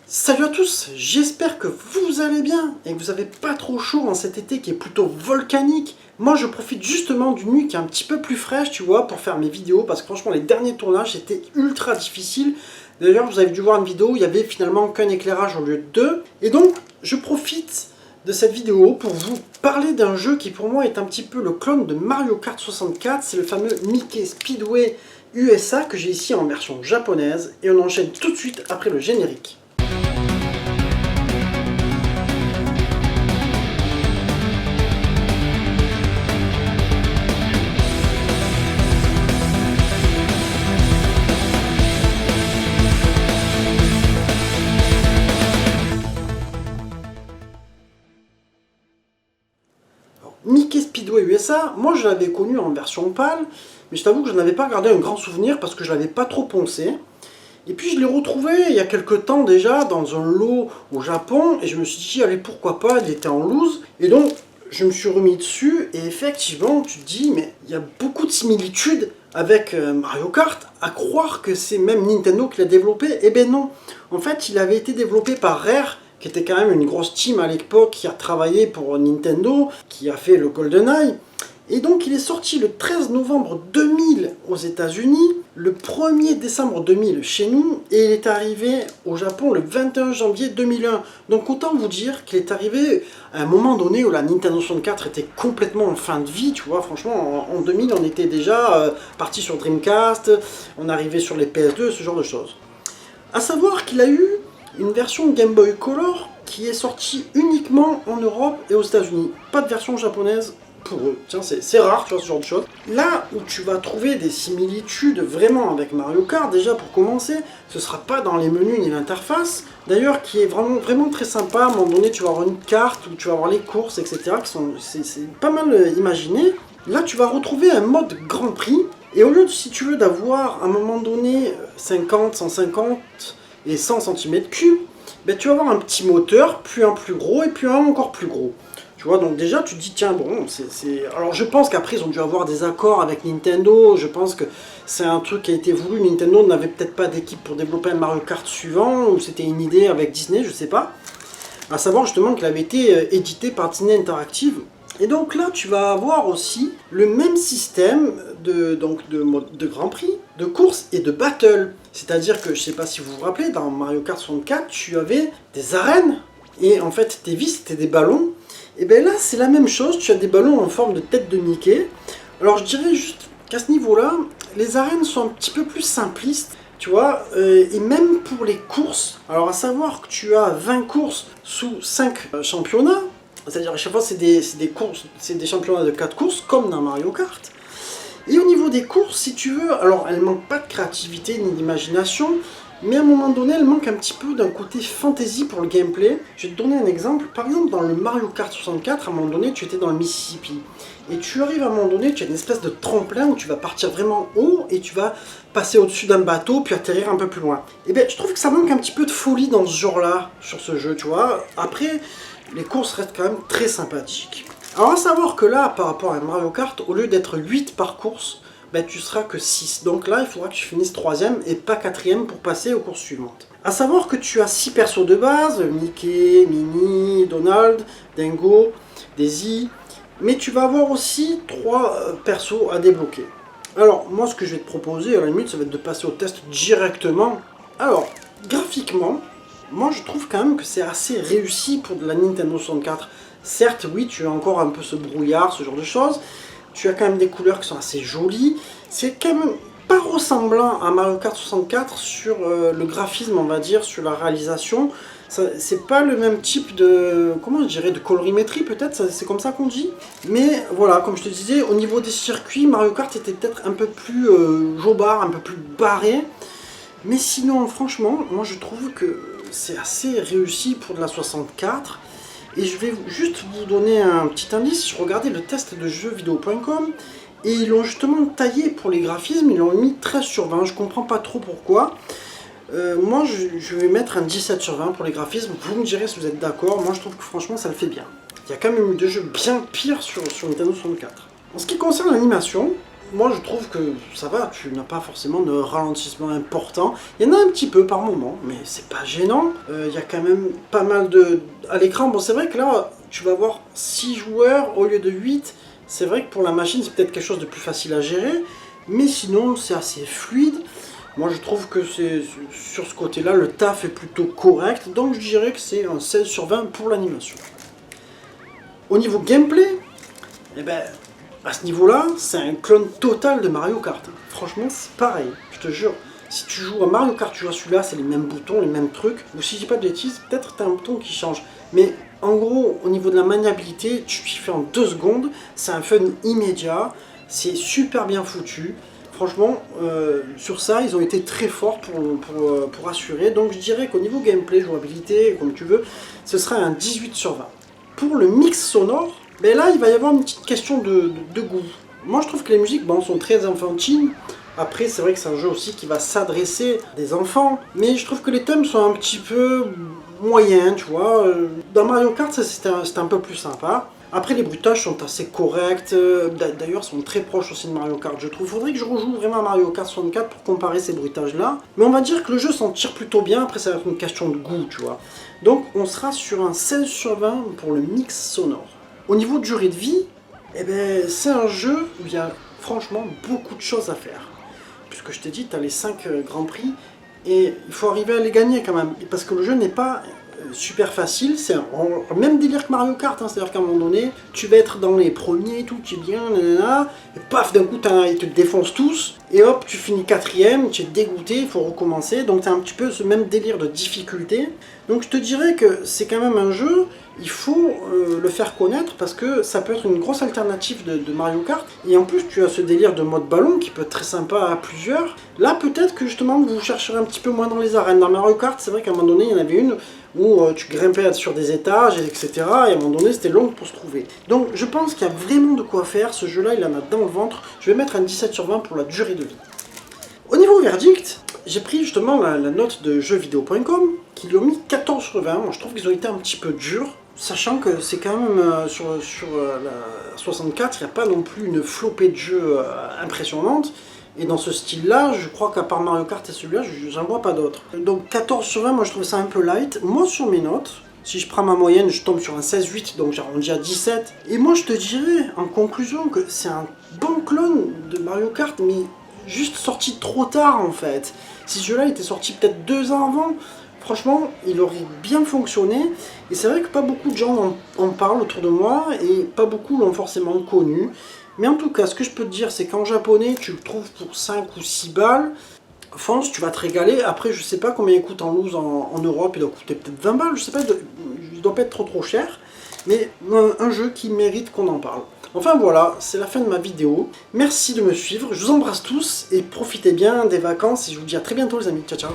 Salut à tous, j'espère que vous allez bien et que vous n'avez pas trop chaud en cet été qui est plutôt volcanique. Moi je profite justement d'une nuit qui est un petit peu plus fraîche, tu vois, pour faire mes vidéos parce que franchement les derniers tournages étaient ultra difficiles. D'ailleurs vous avez dû voir une vidéo où il y avait finalement qu'un éclairage au lieu de deux. Et donc je profite de cette vidéo pour vous parler d'un jeu qui pour moi est un petit peu le clone de Mario Kart 64. C'est le fameux Mickey Speedway USA que j'ai ici en version japonaise et on enchaîne tout de suite après le générique. Mickey Speedway USA, moi je l'avais connu en version PAL, mais je t'avoue que je n'avais pas gardé un grand souvenir parce que je l'avais pas trop poncé. Et puis je l'ai retrouvé il y a quelques temps déjà dans un lot au Japon, et je me suis dit, allez pourquoi pas, il était en loose. Et donc je me suis remis dessus, et effectivement tu te dis, mais il y a beaucoup de similitudes avec Mario Kart, à croire que c'est même Nintendo qui l'a développé. Eh ben non, en fait il avait été développé par Rare, qui était quand même une grosse team à l'époque, qui a travaillé pour Nintendo, qui a fait le GoldenEye. Et donc il est sorti le 13 novembre 2000 aux États-Unis, le 1er décembre 2000 chez nous, et il est arrivé au Japon le 21 janvier 2001. Donc autant vous dire qu'il est arrivé à un moment donné où la Nintendo 64 était complètement en fin de vie, tu vois, franchement en 2000 on était déjà parti sur Dreamcast, on arrivait sur les PS2, ce genre de choses. A savoir qu'il a eu une version Game Boy Color qui est sortie uniquement en Europe et aux États-Unis. Pas de version japonaise pour eux. Tiens, c'est rare, tu vois, ce genre de choses. Là où tu vas trouver des similitudes vraiment avec Mario Kart, déjà pour commencer, ce sera pas dans les menus ni l'interface. D'ailleurs, qui est vraiment très sympa. À un moment donné, tu vas avoir une carte où tu vas avoir les courses, etc. C'est pas mal imaginé. Là, tu vas retrouver un mode Grand Prix. Et au lieu, si tu veux, d'avoir à un moment donné 50, 150 et 100 cm3, ben, tu vas avoir un petit moteur, puis un plus gros, et puis un encore plus gros. Tu vois, donc déjà, tu te dis, tiens, bon, Alors, je pense qu'après, ils ont dû avoir des accords avec Nintendo. Je pense que c'est un truc qui a été voulu. Nintendo n'avait peut-être pas d'équipe pour développer un Mario Kart suivant, ou c'était une idée avec Disney, je sais pas. À savoir, justement, qu'il avait été édité par Disney Interactive. Et donc là, tu vas avoir aussi le même système de Grand Prix, de course et de battle. C'est-à-dire que, je sais pas si vous vous rappelez, dans Mario Kart 64, tu avais des arènes, et en fait, tes vies, c'était des ballons. Et bien là, c'est la même chose, tu as des ballons en forme de tête de Mickey. Alors je dirais juste qu'à ce niveau-là, les arènes sont un petit peu plus simplistes, tu vois, et même pour les courses. Alors à savoir que tu as 20 courses sous 5 championnats, c'est-à-dire à chaque fois c'est des courses, c'est des championnats de 4 courses, comme dans Mario Kart. Et au niveau des courses, si tu veux, alors elles manquent pas de créativité ni d'imagination, mais à un moment donné, elles manquent un petit peu d'un côté fantasy pour le gameplay. Je vais te donner un exemple. Par exemple, dans le Mario Kart 64, à un moment donné, tu étais dans le Mississippi. Et tu arrives à un moment donné, tu as une espèce de tremplin où tu vas partir vraiment haut et tu vas passer au-dessus d'un bateau puis atterrir un peu plus loin. Et bien, je trouve que ça manque un petit peu de folie dans ce genre-là, sur ce jeu, tu vois. Après, les courses restent quand même très sympathiques. Alors à savoir que là, par rapport à Mario Kart, au lieu d'être 8 par course, ben, tu seras que 6. Donc là, il faudra que tu finisses 3ème et pas 4ème pour passer aux courses suivantes. A savoir que tu as 6 persos de base, Mickey, Minnie, Donald, Dingo, Daisy, mais tu vas avoir aussi 3 persos à débloquer. Alors, moi, ce que je vais te proposer, à la limite, ça va être de passer au test directement. Alors, graphiquement, moi, je trouve quand même que c'est assez réussi pour de la Nintendo 64. Certes, oui, tu as encore un peu ce brouillard, ce genre de choses. Tu as quand même des couleurs qui sont assez jolies. C'est quand même pas ressemblant à Mario Kart 64 sur le graphisme, on va dire, sur la réalisation. C'est pas le même type de, comment je dirais, de colorimétrie peut-être, c'est comme ça qu'on dit. Mais voilà, comme je te disais, au niveau des circuits, Mario Kart était peut-être un peu plus jobard, un peu plus barré. Mais sinon, franchement, moi je trouve que c'est assez réussi pour de la 64. Et je vais juste vous donner un petit indice. Je regardais le test de jeuxvideo.com et ils l'ont justement taillé pour les graphismes. Ils l'ont mis 13 sur 20. Je comprends pas trop pourquoi. Moi, je vais mettre un 17 sur 20 pour les graphismes. Vous me direz si vous êtes d'accord. Moi, je trouve que franchement, ça le fait bien. Il y a quand même eu des jeux bien pires sur Nintendo 64. En ce qui concerne l'animation, moi je trouve que ça va, tu n'as pas forcément de ralentissement important. Il y en a un petit peu par moment, mais c'est pas gênant. Il y a quand même pas mal à l'écran. Bon, c'est vrai que là, tu vas avoir 6 joueurs au lieu de 8. C'est vrai que pour la machine, c'est peut-être quelque chose de plus facile à gérer, mais sinon, c'est assez fluide. Moi, je trouve que sur ce côté-là, le taf est plutôt correct, donc je dirais que c'est un 16 sur 20 pour l'animation. Au niveau gameplay, eh ben, à ce niveau-là, c'est un clone total de Mario Kart. Franchement, c'est pareil, je te jure. Si tu joues à Mario Kart, tu joues à celui-là, c'est les mêmes boutons, les mêmes trucs. Ou si je dis pas de bêtises, peut-être t'as un bouton qui change. Mais en gros, au niveau de la maniabilité, tu t'y fais en 2 secondes. C'est un fun immédiat, c'est super bien foutu. Franchement, sur ça, ils ont été très forts pour assurer. Donc je dirais qu'au niveau gameplay, jouabilité, comme tu veux, ce sera un 18 sur 20. Pour le mix sonore, ben là, il va y avoir une petite question de goût. Moi, je trouve que les musiques sont très enfantines. Après, c'est vrai que c'est un jeu aussi qui va s'adresser à des enfants. Mais je trouve que les thèmes sont un petit peu moyens, tu vois. Dans Mario Kart, c'était un peu plus sympa. Après, les bruitages sont assez corrects. D'ailleurs, sont très proches aussi de Mario Kart, je trouve. Il faudrait que je rejoue vraiment à Mario Kart 64 pour comparer ces bruitages-là. Mais on va dire que le jeu s'en tire plutôt bien. Après, ça va être une question de goût, tu vois. Donc, on sera sur un 16 sur 20 pour le mix sonore. Au niveau de durée de vie, eh ben, c'est un jeu où il y a franchement beaucoup de choses à faire. Puisque je t'ai dit, tu as les 5 grands prix. Et il faut arriver à les gagner quand même. Parce que le jeu n'est pas super facile, c'est le même délire que Mario Kart, hein, c'est-à-dire qu'à un moment donné, tu vas être dans les premiers, tout, tu es bien, nanana, et paf, d'un coup, ils te défoncent tous, et hop, tu finis 4ème, tu es dégoûté, il faut recommencer, donc tu as un petit peu ce même délire de difficulté. Donc je te dirais que c'est quand même un jeu, il faut le faire connaître, parce que ça peut être une grosse alternative de Mario Kart, et en plus tu as ce délire de mode ballon, qui peut être très sympa à plusieurs. Là, peut-être que justement, vous chercherez un petit peu moins dans les arènes. Dans Mario Kart, c'est vrai qu'à un moment donné, il y en avait une où tu grimpais sur des étages, etc. Et à un moment donné, c'était long pour se trouver. Donc je pense qu'il y a vraiment de quoi faire. Ce jeu-là, il en a dans le ventre. Je vais mettre un 17 sur 20 pour la durée de vie. Au niveau verdict, j'ai pris justement la note de jeuxvideo.com, qui lui ont mis 14 sur 20. Moi, je trouve qu'ils ont été un petit peu durs, sachant que c'est quand même sur la 64, il n'y a pas non plus une flopée de jeux impressionnante. Et dans ce style-là, je crois qu'à part Mario Kart et celui-là, j'en vois pas d'autres. Donc 14 sur 20, moi je trouve ça un peu light. Moi sur mes notes, si je prends ma moyenne, je tombe sur un 16,8, donc j'arrondis à 17. Et moi je te dirais, en conclusion, que c'est un bon clone de Mario Kart, mais juste sorti trop tard en fait. Si ce jeu-là était sorti peut-être 2 ans avant, franchement, il aurait bien fonctionné. Et c'est vrai que pas beaucoup de gens en parlent autour de moi, et pas beaucoup l'ont forcément connu. Mais en tout cas, ce que je peux te dire, c'est qu'en japonais, tu le trouves pour 5 ou 6 balles. Fonce, tu vas te régaler. Après, je sais pas combien il coûte en loose en Europe. Il doit coûter peut-être 20 balles, je sais pas. Il doit pas être trop cher. Mais un jeu qui mérite qu'on en parle. Enfin voilà, c'est la fin de ma vidéo. Merci de me suivre. Je vous embrasse tous et profitez bien des vacances. Et je vous dis à très bientôt les amis. Ciao, ciao.